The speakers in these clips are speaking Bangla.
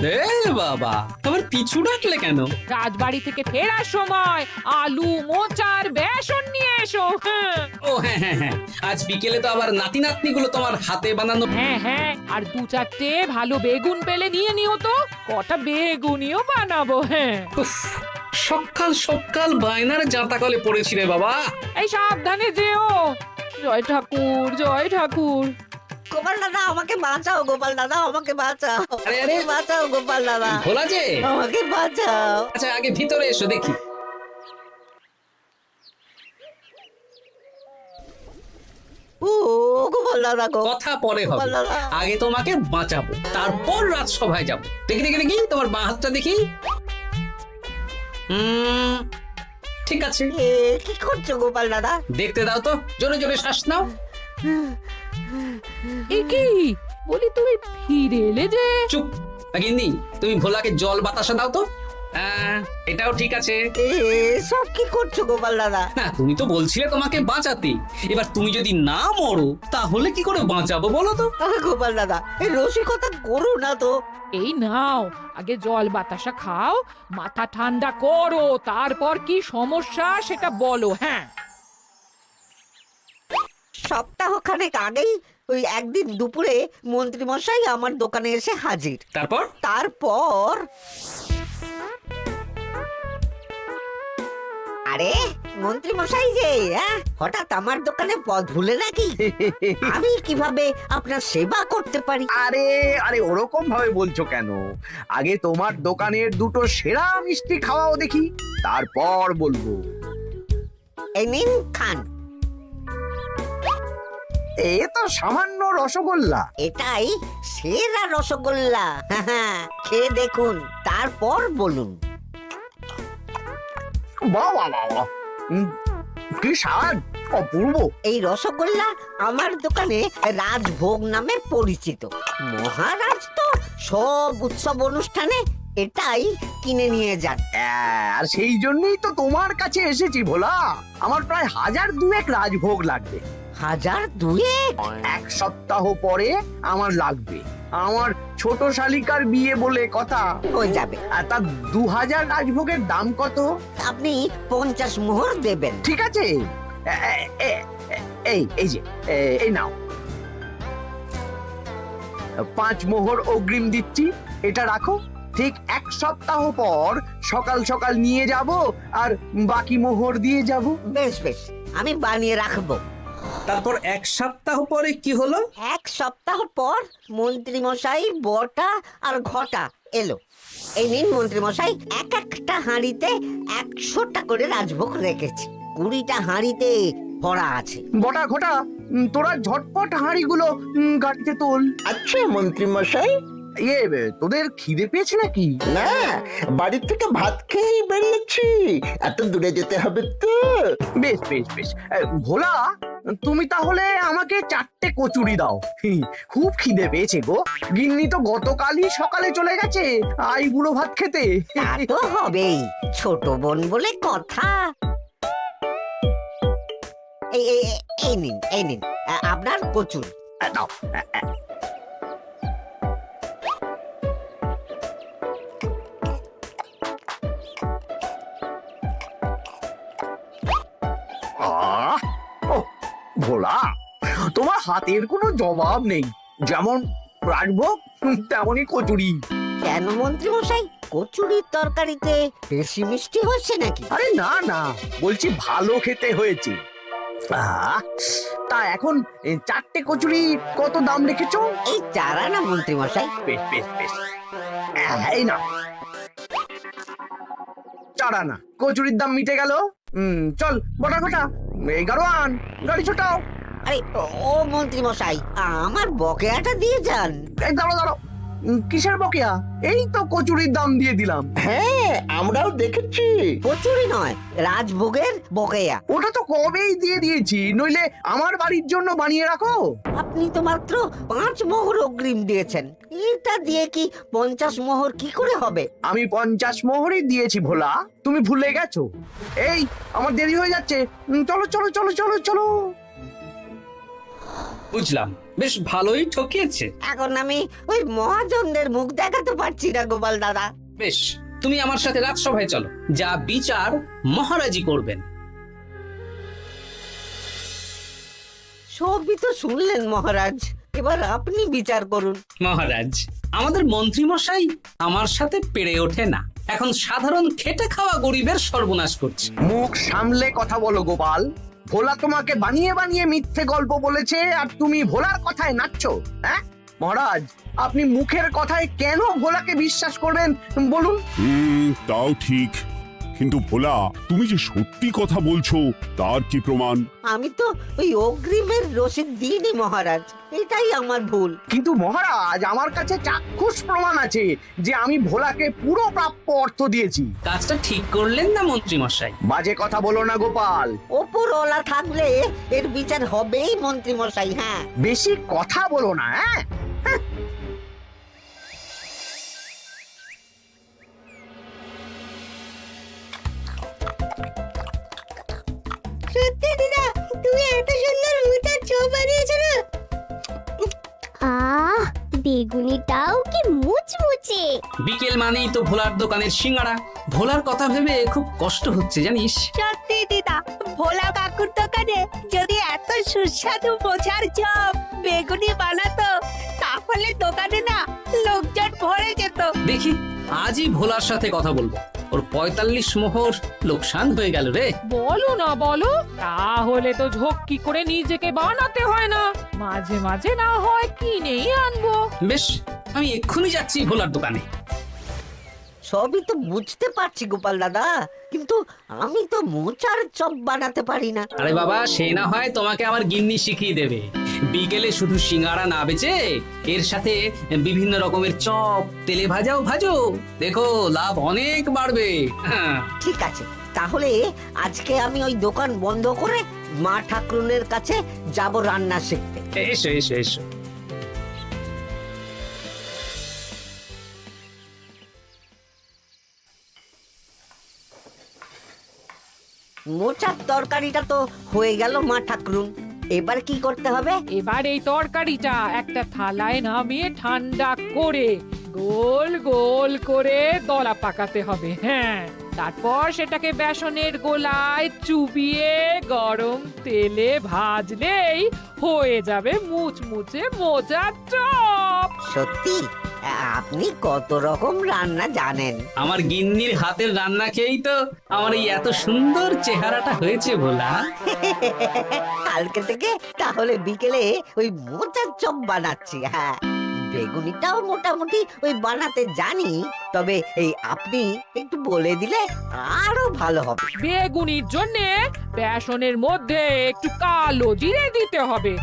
এ বাবা, আবার পিছু ডাকলে কেন? রাজবাড়ি থেকে ফেরার সময় আলু মোচার বেসন নিয়ে এসো। হ্যাঁ ও হ্যাঁ হ্যাঁ হ্যাঁ, আজ বিকেলে তো আবার নাতি নাতনিগুলো তোমার হাতে বানানো। হ্যাঁ হ্যাঁ, আর দু চারটে ভালো বেগুন পেলে নিয়ে নিও তো, কটা বেগুনিও বানাবো। হ্যাঁ উফ, সকাল সকাল বায়নার জাঁতাকলে পড়েছি রে বাবা। এই সাবধানে যেও। জয় ঠাকুর, জয় ঠাকুর। গোপাল দাদা আমাকে বাঁচাও, গোপাল দাদা আমাকে বাঁচাও, আরে, আরে। বাঁচাও গোপাল দাদা, ভোলা যে, আমাকে বাঁচাও। আচ্ছা আগে ভিতরে এসো দেখি। ও গোপাল দাদা গো, কথা পরে হবে, গোপাল দাদা। আগে তোমাকে বাঁচাবো, তারপর রাজসভায় যাবো। দেখি দেখি দেখি তোমার বাঁ হাতটা দেখি। ঠিক আছে, এ কি করছো গোপাল দাদা? দেখতে দাও তো, জোরে জোরে শ্বাস নাও। এ কি বলি, তুমি ফিরে এলে যে? চুপ গিন্নি, তুমি ভোলাকে জল বাতাসা দাও তো। এটাও ঠিক আছে। এ সব কি করছো গোপাল দাদা? না, তুমি তো বলছিলে তোমাকে বাঁচাতে, এবার তুমি যদি না মরো তাহলে কি করে বাঁচাবো বলো তো? গোপাল দাদা এই রসিকতা করো না তো। এই নাও, আগে জল বাতাসা খাও, মাথা ঠান্ডা করো, তারপর কি সমস্যা সেটা বলো। হ্যাঁ সপ্তাহখানেক আগেই ওই একদিন দুপুরে মন্ত্রী মশাই আমার দোকানে এসে হাজির। তারপর তারপর আরে মন্ত্রী মশাই যে হঠাৎ আমার দোকানে পদ ভুলে নাকি? আমি কিভাবে আপনার সেবা করতে পারি? আরে আরে ওরকম ভাবে বলছো কেন? আগে তোমার দোকানের দুটো সেরা মিষ্টি খাওয়াও দেখি, তারপর বলবো। এই নিন খান। এ তো সামান্য রসগোল্লা। এটাই সেরা রসগোল্লা। খেয়ে দেখুন, তারপর বলুন। বাহ বাহ বাহ বাহ। কি স্বাদ, অপূর্ব। এই রসগোল্লা আমার দোকানে রাজভোগ নামে পরিচিত। মহারাজ তো সব উৎসব অনুষ্ঠানে এটাই কিনে নিয়ে যান। আর সেই জন্যই তো তোমার কাছে এসেছি ভোলা। আমার প্রায় 1002 রাজভোগ লাগবে। 1002? এক সপ্তাহ পরে আমার লাগবে। আমার ছোট শালিকার বিয়ে বলে কথা। হয়ে যাবে। আর তার 2000 রাজভোগের দাম কত? আপনি 50 মোহর দেবেন। ঠিক আছে, এই যে এই নাও, 5 মোহর অগ্রিম দিচ্ছি, এটা রাখো। ঠিক এক সপ্তাহ পর সকাল সকাল নিয়ে যাব আর বাকি মোহর দিয়ে যাব। বেশ বেশ, আমি বানিয়ে রাখবো। তারপর এক সপ্তাহ পরে কি হলো? এক সপ্তাহ পর মন্ত্রী মশাই বটা আর ঘটা এলো। এই নিন মন্ত্রী মশাই, এক একটা হাঁড়িতে 100টা করে রাজভোগ রেখেছি। 20টা হাঁড়িতে ভরা আছে। বটা ঘটা, তোরা ঝটপট হাঁড়িগুলো গাড়িতে তোল। আচ্ছা মন্ত্রী মশাই। তোদের খিদে পেয়েছে নাকি? না, বাড়ি থেকে ভাত খেয়েই বেরিয়েছি, এত দূরে যেতে হবে তো। বেশ বেশ বেশ, ভোলা তুমি তাহলে আমাকে 4টে কচুরি দাও। খুব খিদে পেয়েছে গো। গিন্নি তো গতকালই সকালে চলে গেছে আই বুড়ো ভাত খেতে। তা তো হবেই, ছোট বোন বলে কথা। এই নিন, এই নিন আপনার কচুরি। দাও। ভোলা, তোমার হাতের কোনো জবাব নেই। যেমন রাজভোগ তেমনই কচুরি। কেন মন্ত্রী মশাই, কচুরির তরকারিতে বেশি মিষ্টি হচ্ছে নাকি? আরে না না, বলছি ভালো খেতে হয়েছে। তা এখন 4টে কচুরি কত দাম রেখেছো? এই 4 আনা মন্ত্রী মশাই। বেশ বেশ বেশ, এই না 4 আনা। কচুরির দাম মিটে গেল। চল বটা ঘটা, 11 আন, গাড়ি ছোটাও। আরে ও মন্ত্রী মশাই, আমার বকেয়াটা দিয়ে যান। এই দাঁড়াও দাঁড়াও, কিসের বকেয়া? এই তো কচুরির দাম দিয়ে দিলাম। হ্যাঁ, আমরাও দেখেছি। কচুরি নয়, রাজভোগের বকেয়া। ওটা তো কবেই দিয়ে দিয়েছি, নইলে আমার বাড়ির জন্য বানিয়ে রাখো। আপনি তো মাত্র 5 মোহর অগ্রিম দিয়েছেন, এটা দিয়ে কি 50 মোহর কি করে হবে? আমি 50 মোহরই দিয়েছি ভোলা, তুমি ভুলে গেছো। এই আমার দেরি হয়ে যাচ্ছে, চলো চলো চলো চলো চলো। বুঝলাম, বেশ ভালোই ঠকিয়েছে। এখন আমি ওই মহাজনদের মুখ দেখাতে পারছি না গোপাল দাদা। বেশ, তুমি আমার সাথে রাজসভায় চলো, যা বিচার মহারাজই করবেন। সবই তো শুনলেন মহারাজ, এবার আপনি বিচার করুন। মহারাজ, আমাদের মন্ত্রী মশাই আমার সাথে পেরে ওঠে না, এখন সাধারণ খেটে খাওয়া গরিবের সর্বনাশ করছে। মুখ সামলে কথা বলো গোপাল। ভোলা তোমাকে বানিয়ে বানিয়ে মিথ্যে গল্প বলেছে আর তুমি ভোলার কথায় নাচছো। হ্যাঁ মহারাজ, আপনি মুখের কথায় কেন ভোলাকে বিশ্বাস করবেন বলুন? তাও ঠিক, কিন্তু ভোলা তুমি যে সত্যি কথা বলছো তার কি প্রমাণ? আমি তো ওই অগ্রিমের রসিদ দিইনি মহারাজ, এটাই আমার ভুল। কিন্তু মহারাজ, আমার কাছে চাক্ষুষ প্রমাণ আছে যে আমি ভোলাকে পুরো প্রাপ্য অর্থ দিয়েছি। কাজটা ঠিক করলেন না মন্ত্রী মশাই? বাজে কথা বলো না গোপাল। ওপরওয়ালা থাকলে এর বিচার হবেই মন্ত্রী মশাই। হ্যাঁ, বেশি কথা বলো না। হ্যাঁ সত্যি দিদা, তুমি এত সুন্দর মুচার চপ বানিয়েছো না? আহ, বেগুনিটাও কি মুচমুচে। বিকেল মানেই তো ভোলার দোকানের সিঙ্গাড়া। ভোলার কথা ভেবে খুব কষ্ট হচ্ছে জানিস। সত্যি দিদা, ভোলা কাকুর দোকানে যদি এত সুস্বাদু মোচার চপ বেগুনি বানাতো তাহলে দোকানে না লোকজন ভরে যেত। দেখি আজই ভোলার সাথে কথা বলবো। ওর 45 মোহর লোকসান হয়ে গেল রে। বলো না বলো, তাহলে তো ঝক্কি করে নিজেকে বানাতে হয় না, মাঝে মাঝে না হয় কিনেই আনবো। বেশ, আমি এক্ষুনি যাচ্ছি ভোলার দোকানে। সবই তো বুঝতে পারছি গোপাল দাদা, কিন্তু আমি তো মোচার চপ বানাতে পারি না। আরে বাবা, সে না হয় তোমাকে আমার গিন্নি শিখিয়ে দেবে। বিকেলে শুধু সিঙ্গাড়া না বেচে এর সাথে বিভিন্ন রকমের চপ, তেলে ভাজাও ভাজো, দেখো লাভ অনেক বাড়বে। হ্যাঁ, ঠিক আছে, তাহলে আজকে আমি ওই দোকান বন্ধ করে মা ঠাকুরনের কাছে যাব রান্না শিখতে। এসো এসো এসো। মোচার তরকারিটা তো হয়ে গেল মা ঠাকুরুন, এবার কি করতে হবে? এবার এই তরকারিটা একটা থালায় নামিয়ে ঠান্ডা করে গোল গোল করে দলা পাকাতে হবে। হ্যাঁ, তারপর সেটাকে বেসনের গোলায় চুবিয়ে গরম তেলে ভাজলেই হয়ে যাবে মুচমুচে মোচার চপ। সত্যি আপনি কত রকম রান্না জানেন। আমার গিন্নির হাতের রান্না খেয়েই তো আমার এই এত সুন্দর চেহারাটা হয়েছে ভোলা। কালকে থেকে তাহলে বিকেলে ওই মোচার চপ বানাচ্ছি। হ্যাঁ, বেগুনিটাও মোটামুটি ওই বানাতে জানি, তবে এই আপনি একটু বলে দিলে আরো ভালো হবে। বেগুনির জন্য বেসনের মধ্যে একটু কালো জিরে দিতে হবে,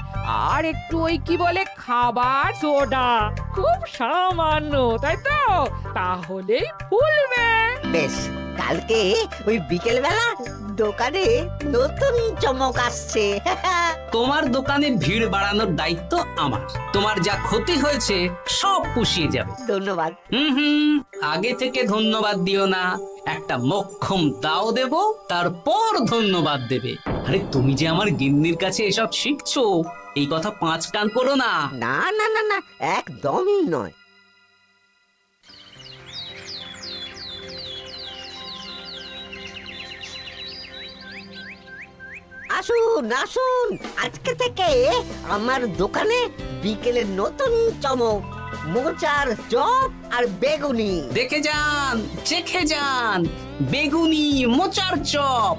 আর একটু ওই কি বলে খাবার সোডা, খুব সামান্য, তাই তো? তাহলেই ফুলবে। বেশ, কালকে ওই বিকেল বেলা দোকানে নতুন চমক আসছে। তোমার দোকানে ভিড় বাড়ানোর দায়িত্ব আমার। তোমার যা ক্ষতি হয়েছে সব পুষিয়ে যাবে। ধন্যবাদ। হুম, আগে থেকে ধন্যবাদ দিও না, একটা মোক্ষম দাও দেব, তারপর ধন্যবাদ দেবে। আরে তুমি যে আমার গিন্নির কাছে এসব শিখছো, এই কথা 5 কান করো না। না না না না, একদমই নয়। আসুন আসুন, আজকে থেকে আমার দোকানে বিকেলের নতুন চমক, মোচার চপ আর বেগুনি। দেখে যান, চেখে যান, বেগুনি মোচার চপ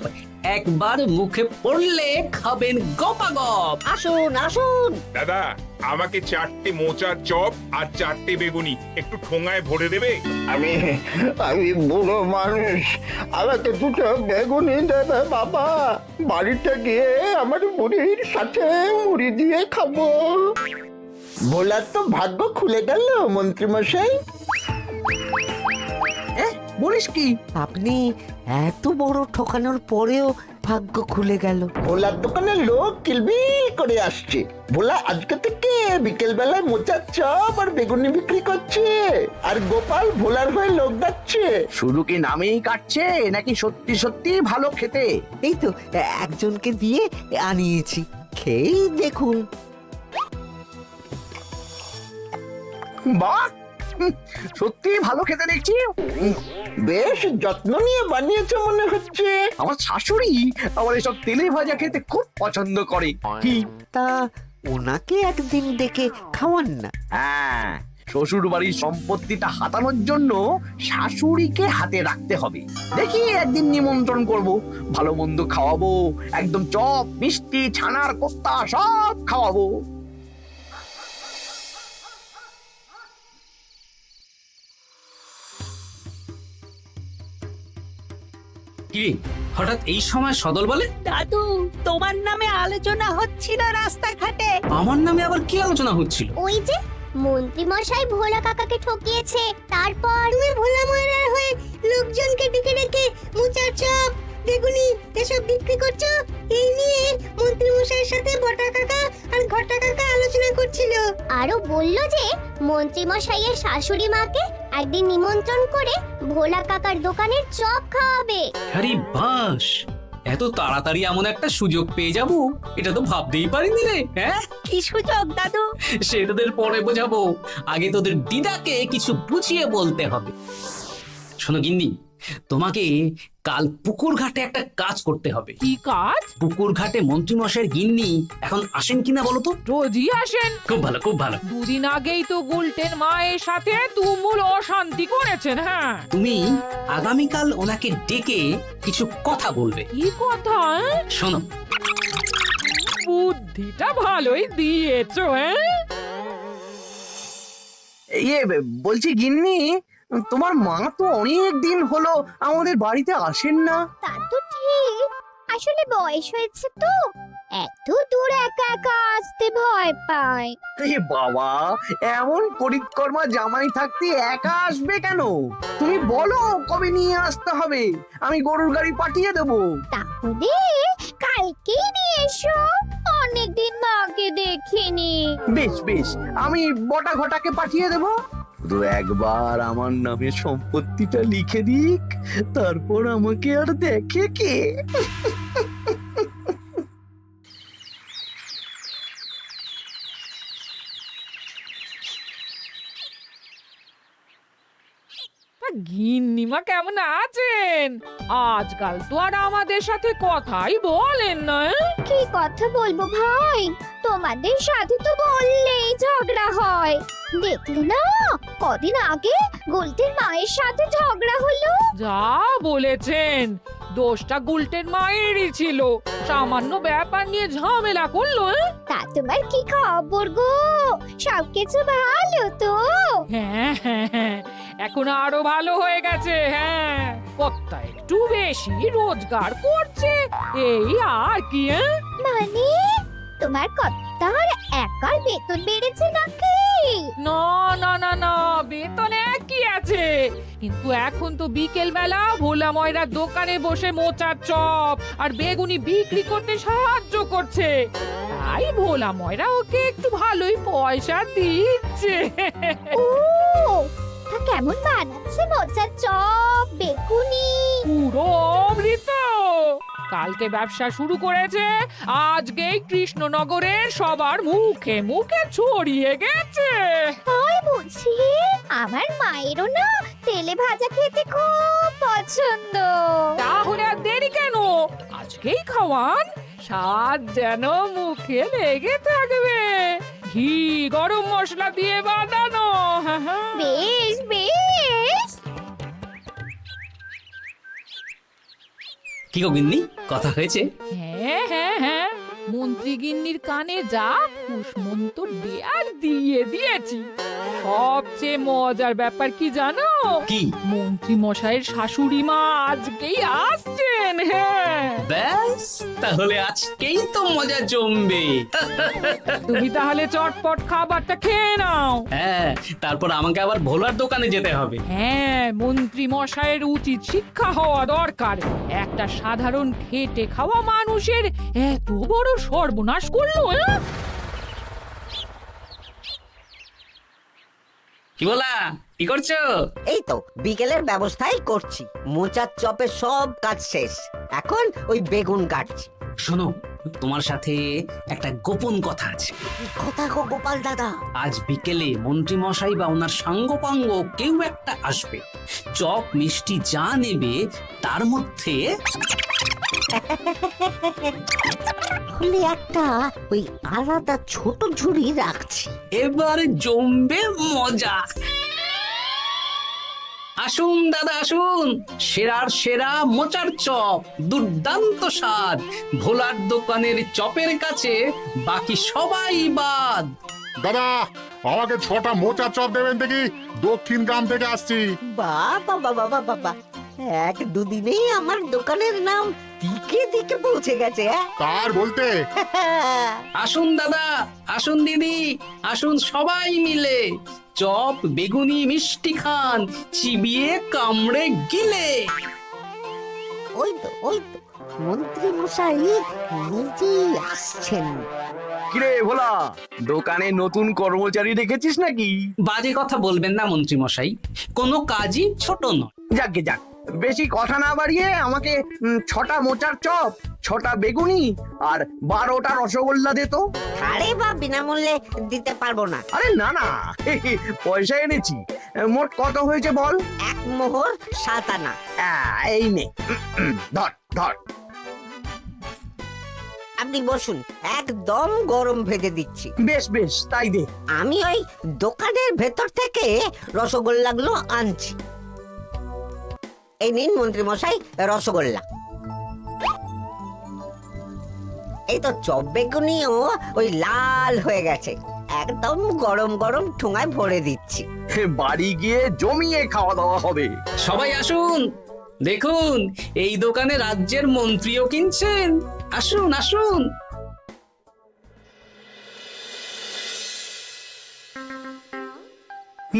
একবার মুখে পড়লে খাবেন গপাগপ। আসুন আসুন। দাদা, আমাকে 4টে মোচার চপ আর 4টে বেগুনি একটু ঠোঙায় ভরে দেবে? আমি আমি বুড়ো মানুষ, আমাকে দুটো বেগুনি দেবে বাবা। বাড়িতে গিয়ে আমার বুড়ির সাথে মুড়ি দিয়ে খাবো। ভোলার তো ভাগ্য খুলে গেল মন্ত্রী মশাই। বলিস কি? আপনি এত বড় ঠকানোর পরেও ভাগ্য খুলে গেল। ভোলার দোকানে লোক কিলবিল করে আসছে। ভোলা আজকে থেকে বিকেল বেলায় মোচার চপ আর বেগুনি বিক্রি করছে, আর গোপাল ভোলার হয়ে লোক যাচ্ছে। শুধু কি নামেই কাটছে নাকি সত্যি সত্যি ভালো খেতে? এই তো একজনকে দিয়ে আনিয়েছি, খেয়েই দেখুন। বাহ, সত্যি ভালো খেতে দেখছি। বেশ যত্ন নিয়ে বানিয়েছে মনে হচ্ছে। আমার শাশুড়ি আমার এসব তেলে ভাজা খেতে খুব পছন্দ করে। কি? তা ওনাকে একদিন ডেকে খাওয়ান না। হ্যাঁ, শ্বশুর বাড়ির সম্পত্তিটা হাতানোর জন্য শাশুড়িকে হাতে রাখতে হবে। দেখি একদিন নিমন্ত্রণ করব, ভালো মন্দ খাওয়াবো, একদম চপ মিষ্টি ছানার কোপ্তা সব খাওয়াবো। কি হঠাৎ এই সময় সদল বলে? দাদু, তোমার নামে আলোচনা হচ্ছিল রাস্তাঘাটে। আমার নামে আবার কি আলোচনা হচ্ছিল? ওই যে মন্ত্রী মশাই ভোলা কাকাকে ঠকিয়েছে, তারপর তুমি ভোলা ময়রার হয়ে লোকজনকে ডেকে ডেকে মোচার চপ বেগুনি এসব বিক্রি করছো, এই নিয়ে মন্ত্রী মশাইয়ের সাথে বটা কাকা আর ঘটা কাকা আলোচনা করছিল। আরো বলল যে মন্ত্রী মশাইয়ের শাশুড়ি মাকে একদিন নিমন্ত্রণ করে ভোলা কাকার দোকানের চপ খাওয়াবে। আরে বাস, এত তাড়াতাড়ি এমন একটা সুযোগ পেয়ে যাব এটা তো ভাবতেই পারিনি রে। হ্যাঁ, কি সুযোগ দাদু? সে তোদের পরে বোঝাবো, আগে তোদের দিদাকে কিছু বুঝিয়ে বলতে হবে। শোনো গিন্নি, তোমাকে কাল পুকুর ঘাটে একটা কাজ করতে হবে। কি কাজ? পুকুর ঘাটে মন্ত্রী মশাইয়ের গিন্নি এখন আসেন কিনা বলো তো? রোজই আসেন। খুব ভালো, খুব ভালো। দুদিন আগেই তো গুলটেন মায়ের সাথে তুমুল অশান্তি করেছেন। হ্যাঁ, তুমি আগামীকাল ওনাকে ডেকে কিছু কথা বলবে। কি কথা? শোনো, বুদ্ধিটা ভালোই দিয়েছো। হ্যাঁ, ইয়ে বলছি গিন্নি, তোমার মা তো অনেক দিন হলো আমাদের বাড়িতে আসেন না। তা তো ঠিক, আসলে বয়স হয়েছে তো, এত দূর একা একা আসতে ভয় পায়। এ বাবা, এমন করিতকর্মা জামাই থাকতে একা আসবে কেন? তুমি বলো কবে নিয়ে আসতে হবে, আমি গরুর গাড়ি পাঠিয়ে দেবো। তাহলে কালকেই নিয়ে এসো, অনেকদিন মাকে দেখিনি। বেশ বেশ, আমি বটা ঘটাকে পাঠিয়ে দেবো। শুধু একবার আমার নামে সম্পত্তিটা লিখে দিক, তারপর আমাকে আর দেখে কে। গিন্নিমা কেমন আছেন? আজকাল তো আর আমাদের সাথে কথাই বলেন না। কি কথা বলবো ভাই, তোমাদের সাথে তো বললেই ঝগড়া হয়। দেখলে না, কদিন আগে গোলটের মায়ের সাথে ঝগড়া হলো। যা বলেছেন, দোষটা গুলটেন মায়েরই ছিল, সামান্য ব্যাপার নিয়ে ঝামেলা করলো। তা তোমার কি খবর গো, সবকিছু ভালো তো? হ্যাঁ হ্যাঁ হ্যাঁ, এখন আরো ভালো হয়ে গেছে। হ্যাঁ, কর্তা একটু বেশি রোজগার করছে, এই আর কি। মানে তোমার কর্তার একার বেতন বেড়েছে নাকি? না না না না, বেতনে কি আছে, কিন্তু এখন তো বিকেল বেলা ভোলা ময়রার দোকানে বসে মোচার চপ আর বেগুনি বিক্রি করতে সাহায্য করছে, তাই ভোলা ময়রা ওকে একটু ভালোই পয়সা দিচ্ছে। ও, তা কেমন বানাচ্ছে মোচার চপ বেগুনি? পুরো অমৃত। কালকে ব্যবসা শুরু করেছে, আজকেই কৃষ্ণনগরের সবার মুখে মুখে ছড়িয়ে গেছে। তাই বুঝি? আমার মায়েরও না তেলে ভাজা খেতে খুব পছন্দ। তাহলে আর দেরি কেন, আজকেই খাওয়ান, স্বাদ যেন মুখে লেগে থাকবে। ঘি গরম মশলা দিয়ে বানানো। বেশ বেশ। কি গো গিন্নি, কথা হয়েছে? হ্যাঁ হ্যাঁ হ্যাঁ, মন্ত্রী গিন্নির কানে যা কুসমন্ত দেয়ার দিয়ে দিয়েছি। সবচেয়ে মজার ব্যাপার কি জানো? কি? মন্ত্রী মশাইয়ের শাশুড়ি মা আজকেই আসছেন। হ্যাঁ, ব্যাস, তাহলে আজকেই তো মজা জমবে। তুমি তাহলে চটপট খাবারটা খেয়ে নাও। হ্যাঁ, তারপর আমাকে আবার ভোলার দোকানে যেতে হবে। হ্যাঁ, মন্ত্রী মশাইয়ের উচিত শিক্ষা হওয়া দরকার। একটা সাধারণ খেটে খাওয়া মানুষের এত বড় সর্বনাশ করলো। কি বলা, কি করছো? এই তো বিকেলের ব্যবস্থাই করছি, মোচার চপের সব কাজ শেষ, এখন ওই বেগুন কাটছি। শোনো, তোমার সাথে একটা গোপন কথা আছে। কি কথা গো গোপাল দাদা? আজ বিকেলে মন্ত্রী মশাই বা ওনার সাঙ্গপাঙ্গ কেউ একটা আসবে। চপ মিষ্টি যা নেবে তার মধ্যে হলে একটা ওই আলাদা ছোট ঝুড়ি রাখছি। এবার জমবে মজা। আসুন দাদা আসুন, সেরার সেরা মোচার চপ, দুর্দান্ত স্বাদ। ভোলার দোকানের চপের কাছে বাকি সবাই বাদ। দাদা আমাকে 6টা মোচা চপ দেবেন দেখি, দক্ষিণ গ্রাম থেকে আসছি। বাবা বাবা বাবা বাবা, এক দুদিনেই আমার দোকানের নাম দিকে দিকে পৌঁছে গেছে। তার বলতে আসুন দাদা আসুন দিদি, আসুন সবাই মিলে চপ বেগুনি মিষ্টি খান, চিবিয়ে কামড়ে গিলে। ওই তো মন্ত্রী মশাই নিজেই আসছেন। কিরে ভোলা, দোকানে নতুন কর্মচারী রেখেছিস নাকি? বাজে কথা বলবেন না মন্ত্রী মশাই, কোনো কাজই ছোট নয়। যাক বেশি কথা না বাড়িয়ে আমাকে 6টা মোচার চপ, 6টা বেগুনি আর 12টা রসগোল্লা দে তো। আরে বা বিনামূল্যে দিতে পারবো না। আরে না পয়সা এনেছি। মোট কত হয়েছে বল? 1 মোহর 7 আনা। এই নে, ধর। আপনি বসুন, একদম গরম ভেজে দিচ্ছি। বেশ তাই দে। আমি ওই দোকানের ভেতর থেকে রসগোল্লাগুলো আনছি। এই নিন মন্ত্রী মশাই রসগোল্লা। এই তো চপ বেগুনিও ওই লাল হয়ে গেছে, একদম গরম গরম ঠোঙায় ভরে দিচ্ছি। বাড়ি গিয়ে জমিয়ে খাওয়া দাওয়া হবে। সবাই আসুন, দেখুন এই দোকানে রাজ্যের মন্ত্রীও কিনছেন। আসুন আসুন।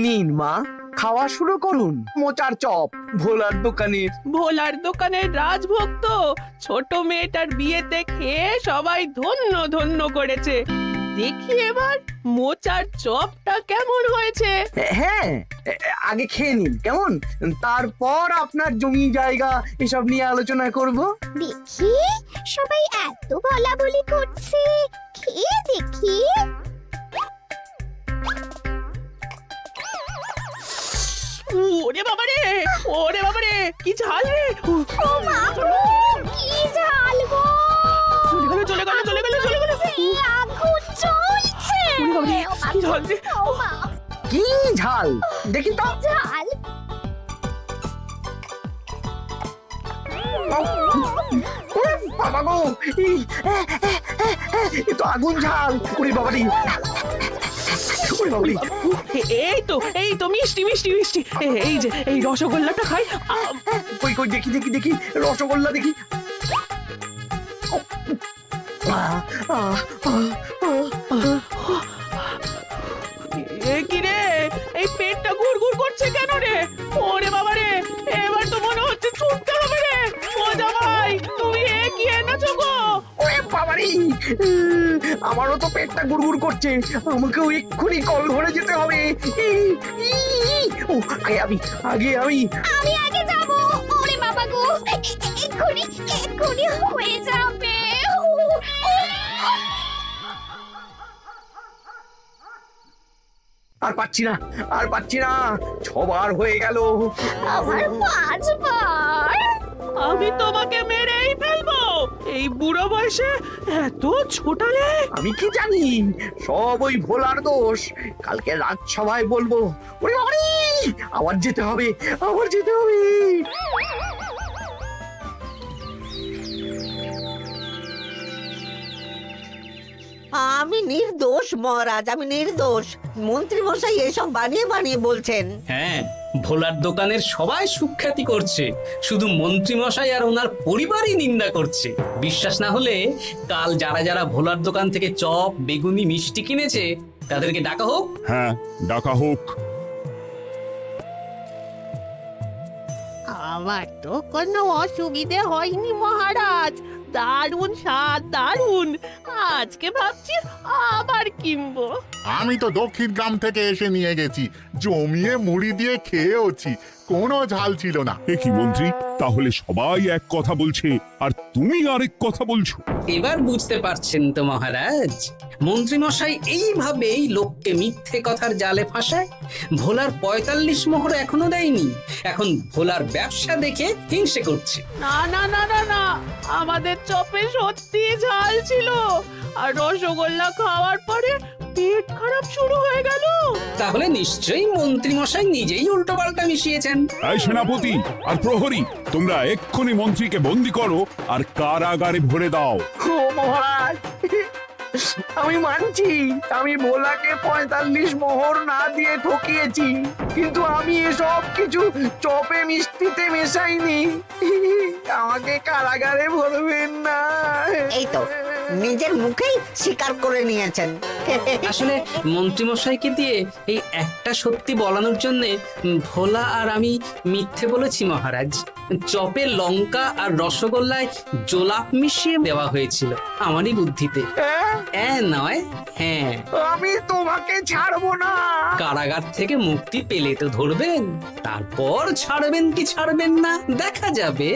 নিন মা, খাওয়া শুরু করুন। মোচার চপ ভোলার দোকানের। ভোলার দোকানের রাজভক্ত ছোট মেয়েটার বিয়েতে খেয়ে সবাই ধন্য ধন্য করেছে। দেখি এবার মোচার চপটা কেমন হয়েছে। হ্যাঁ, আগে খেয়ে নিন কেমন, তারপর আপনার জমি জায়গা এসব নিয়ে আলোচনা করব। দেখি সবাই এত বলাবলি করছে, খেয়ে দেখি। ওরে বাবারে কি ঝাল রে! ও মা গো, কি ঝাল গো! চলে গেল। সেই আগুন জ্বলছে। ওরে বাবারে, কি ঝাল রে! ও মা, কি ঝাল দেখি তো। ঝাল। ওরে বাবা গো, এ তো আগুন ঝাল। ওরে বাবারি, এই তো মিষ্টি এই যে এই রসগোল্লাটা খাই। কই দেখি রসগোল্লা দেখি। কি রে, এই পেটটা গুড়গুড় করছে কেন রে? ওরে বাবা রে, এবার তো মনে হচ্ছে ছুটতে হবে রে। ও জামাই, তুমি কি এনেছো গো? ওরে বাবারি, আমারও তো পেটটা গুড়গুড় করছে। আমাকেও এক্ষুনি কল ধরে যেতে হবে। আগে আমি আমি আগে যাব। ওরে বাবা গো, এক্ষুনি হয়ে যাবে। আর পাচ্ছি না 6 বার হয়ে গেল। আমার 5 বার। আমি তোমাকে মেরেই ফেলবো। এই বুড়ো বয়সে এত ছোটালে। আমি কি জানি, সব ওই ভোলার দোষ। কালকে রাজসভায় বলবো। ওরে বাবারি, আবার যেতে হবে। আমি নির্দোষ মহারাজ, আমি নির্দোষ। মন্ত্রী মশাই এসব বানিয়ে বলছেন। হ্যাঁ, ভোলার দোকানের সবাই সুখ্যাতি করছে, শুধু মন্ত্রী মশাই আর ওনার পরিবারই নিন্দা করছে। বিশ্বাস না হলে কাল যারা ভোলার দোকান থেকে চপ বেগুনি মিষ্টি কিনেছে তাদেরকে ডাকা হোক। হ্যাঁ, ডাকা হোক। আমার তো কোনো অসুবিধে হয়নি মহারাজ। দারুণ স্বাদ, দারুণ। আজকে ভাবছি আবার কিনবো। আমি তো দক্ষিণ গ্রাম থেকে এসে নিয়ে গেছি, জমিয়ে মুড়ি দিয়ে খেয়েওছি। কোনো ঝাল ছিল না। এ কি মন্ত্রী, তাহলে সবাই এক কথা বলছে আর তুমি আরেক কথা বলছো? এবার বুঝতে পারছেন তো মহারাজ, মন্ত্রী মশাই এইভাবেই লোককে মিথ্যে কথার জালে ফাঁসায়। ভোলার ৪৫ মোহর এখনো দেয়নি, এখন ভোলার ব্যবসা দেখে হিংসে করছে। না না না না না, আমাদের চপে সত্যি ঝাল ছিল, আর রসগোল্লা খাওয়ার পরে পেট খারাপ শুরু হয়ে গেল। তাহলে নিশ্চয়ই মন্ত্রী মশাই নিজেই উল্টো পাল্টা মিশিয়েছেন। এই সেনাপতি আর প্রহরী, তোমরা এক্ষুনি মন্ত্রীকে বন্দি করো আর কারাগারে ভরে দাও। ও মহারাজ, আমি মানছি আমি ভোলাকে ৪৫ মোহর না দিয়ে ঠকিয়েছি, কিন্তু আমি এসব কিছু চপে মিষ্টিতে মেশাইনি। আমাকে কারাগারে ভরবেন না। এই তো নিজের মুখেই স্বীকার করে নিয়েছেন। আসলে মন্ত্রী মশাইকে দিয়ে এই একটা সত্যি বলানোর জন্য ভোলা আর আমি মিথ্যে বলেছি মহারাজ। চপে লঙ্কা আর রসগোল্লায় জোলাপ মিশিয়ে দেওয়া হয়েছিল আমারই বুদ্ধিতে। নয়, হ্যাঁ। আমি তোমাকে ছাড়বো না। কারাগার থেকে মুক্তি পেলে তো ধরবেন, তারপর ছাড়বেন কি ছাড়বেন না দেখা যাবে।